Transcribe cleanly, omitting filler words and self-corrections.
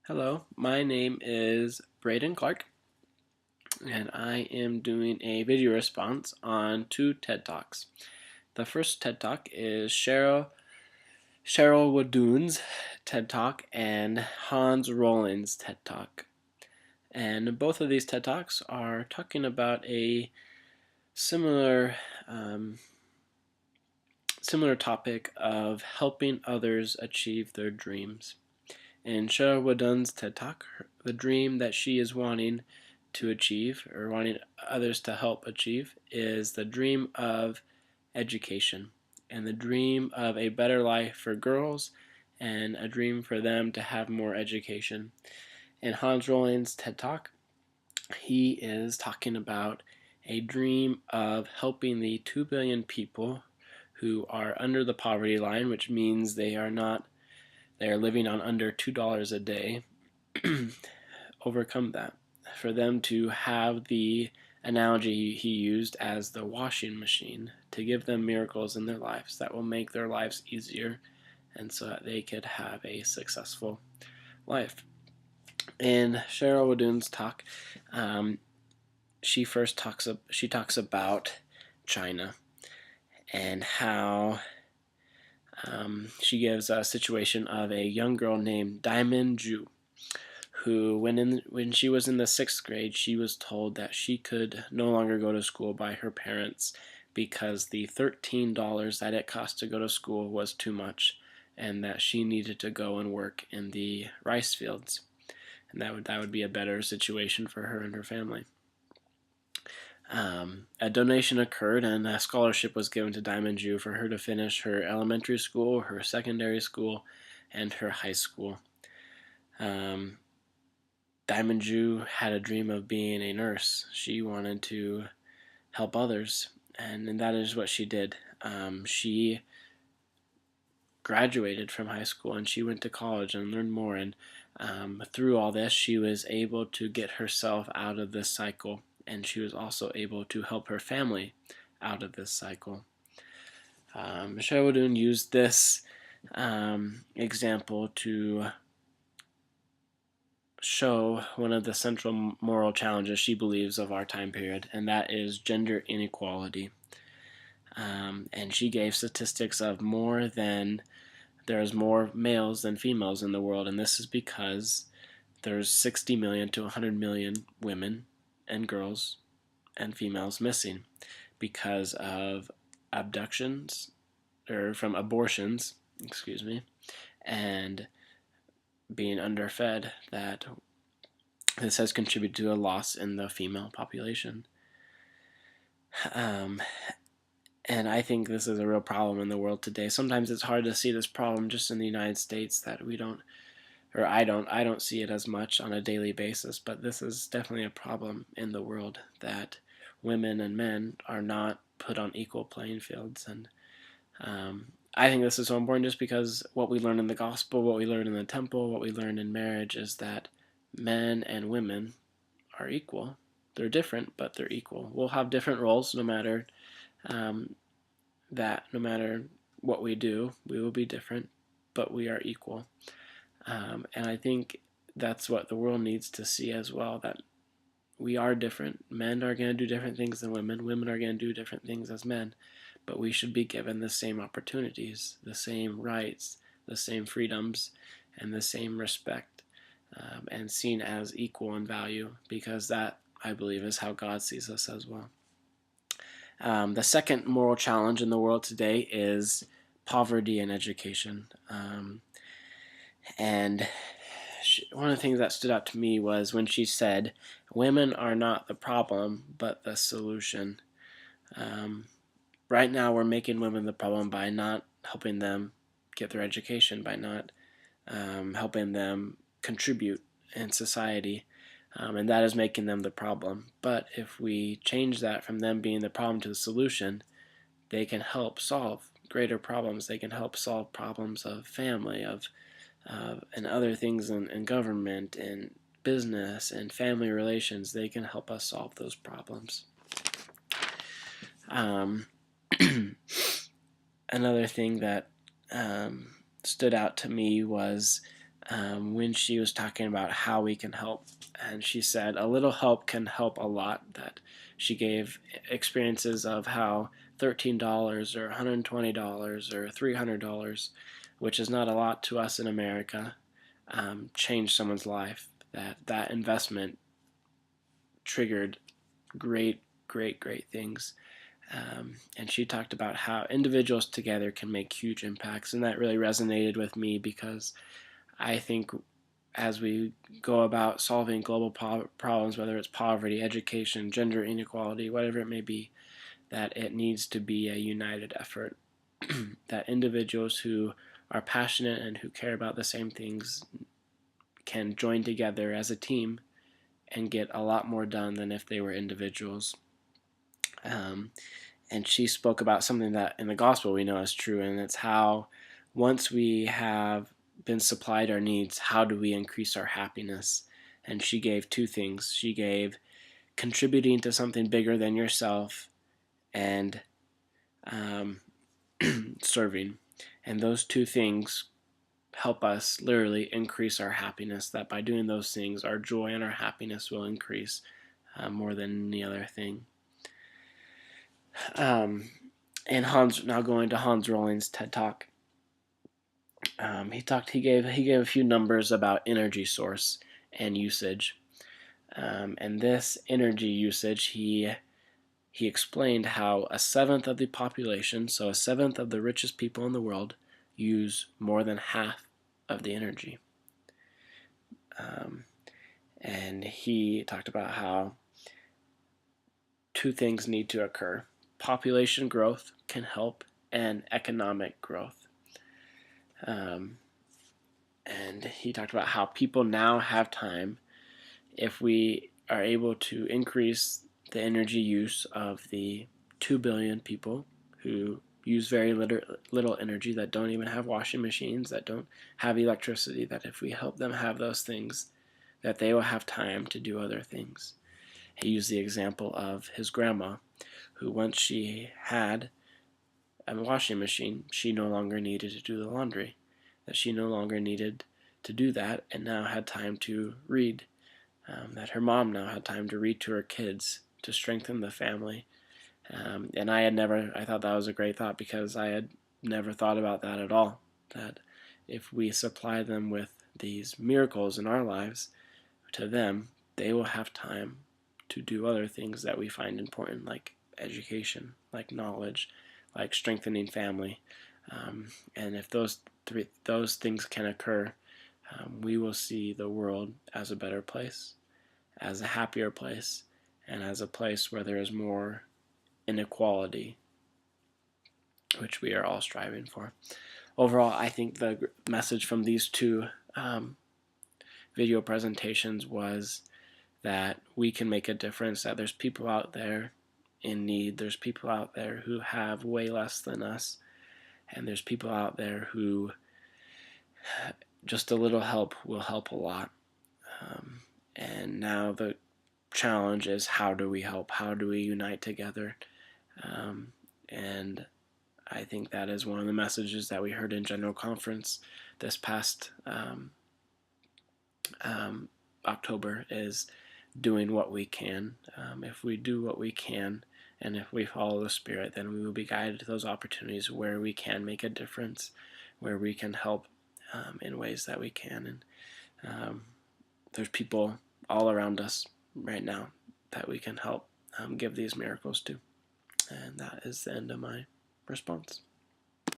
Hello, my name is Braden Clark, and I am doing a video response on two TED Talks. The first TED Talk is Cheryl Wadoon's TED Talk and Hans Rollins' TED Talk. And both of these TED Talks are talking about a similar similar topic of helping others achieve their dreams. In Cheryl Wadoon's TED Talk, the dream that she is wanting to achieve or wanting others to help achieve is the dream of education and the dream of a better life for girls and a dream for them to have more education. In Hans Rollins' TED Talk, he is talking about a dream of helping the 2 billion people who are under the poverty line, which means they are living on under $2 a day, overcome that. For them to have the analogy he used as the washing machine to give them miracles in their lives that will make their lives easier and so that they could have a successful life. In Cheryl Wadoon's talk, she talks about China and how she gives a situation of a young girl named Diamond Ju, who, when she was in the 6th grade, she was told that she could no longer go to school by her parents because the $13 that it cost to go to school was too much, and that she needed to go and work in the rice fields, and that would be a better situation for her and her family. A donation occurred and a scholarship was given to Diamond Ju for her to finish her elementary school, her secondary school, and her high school. Diamond Ju had a dream of being a nurse. She wanted to help others, and that is what she did. She graduated from high school and she went to college and learned more, and through all this she was able to get herself out of this cycle, and she was also able to help her family out of this cycle. Michelle Wadoon used this example to show one of the central moral challenges she believes of our time period, and that is gender inequality. And she gave statistics of there's more males than females in the world, and this is because there's 60 million to 100 million women and girls and females missing because of abductions, or from abortions, and being underfed, that this has contributed to a loss in the female population. And I think this is a real problem in the world today. Sometimes it's hard to see this problem just in the United States, that we don't, or I don't see it as much on a daily basis, but this is definitely a problem in the world, that women and men are not put on equal playing fields. And I think this is so important just because what we learn in the gospel, what we learn in the temple, what we learn in marriage is that men and women are equal. They're different, but they're equal. We'll have different roles no matter no matter what we do, we will be different, but we are equal. And I think that's what the world needs to see as well, that we are different. Men are going to do different things than women. Women are going to do different things as men. But we should be given the same opportunities, the same rights, the same freedoms, and the same respect, and seen as equal in value, because that, I believe, is how God sees us as well. The second moral challenge in the world today is poverty and education. And one of the things that stood out to me was when she said, women are not the problem, but the solution. Right now we're making women the problem by not helping them get their education, by not helping them contribute in society, and that is making them the problem. But if we change that from them being the problem to the solution, they can help solve greater problems. They can help solve problems of family, and other things in government, in business, and family relations. They can help us solve those problems. Another thing that stood out to me was when she was talking about how we can help. And she said a little help can help a lot. That she gave experiences of how $13 or $120 or $300, which is not a lot to us in America, changed someone's life. That investment triggered great things. And she talked about how individuals together can make huge impacts, and that really resonated with me because I think as we go about solving global problems, whether it's poverty, education, gender inequality, whatever it may be, that it needs to be a united effort. That individuals who are passionate and who care about the same things can join together as a team and get a lot more done than if they were individuals. Um, and she spoke about something that in the gospel we know is true, and it's how once we have been supplied our needs, how do we increase our happiness? And she gave two things. She gave contributing to something bigger than yourself and um, serving. And those two things help us literally increase our happiness, that by doing those things, our joy and our happiness will increase more than any other thing. And now going to Hans Rolling's TED Talk. He gave a few numbers about energy source and usage, and this energy usage he explained how a seventh of the population, so a seventh of the richest people in the world, use more than half of the energy. And he talked about how two things need to occur: population growth can help, and economic growth. And he talked about how people now have time, if we are able to increase the energy use of the 2 billion people who use very little energy, that don't even have washing machines, that don't have electricity, that if we help them have those things, that they will have time to do other things. He used the example of his grandma, who once she had a washing machine, she no longer needed to do the laundry, that she no longer needed to do that and now had time to read, that her mom now had time to read to her kids to strengthen the family. And I thought that was a great thought, because I had never thought about that at all, that if we supply them with these miracles in our lives to them, they will have time to do other things that we find important, like education, like knowledge, like strengthening family. And if those things can occur, we will see the world as a better place, as a happier place, and as a place where there is more inequality, which we are all striving for. Overall, I think the message from these two video presentations was that we can make a difference, that there's people out there in need, there's people out there who have way less than us, and there's people out there who just a little help will help a lot. And now the challenge is, how do we help? How do we unite together? And I think that is one of the messages that we heard in General Conference this past October, is doing what we can. If we do what we can, and if we follow the Spirit, then we will be guided to those opportunities where we can make a difference, where we can help in ways that we can. And there's people all around us right now that we can help give these miracles to. And that is the end of my response.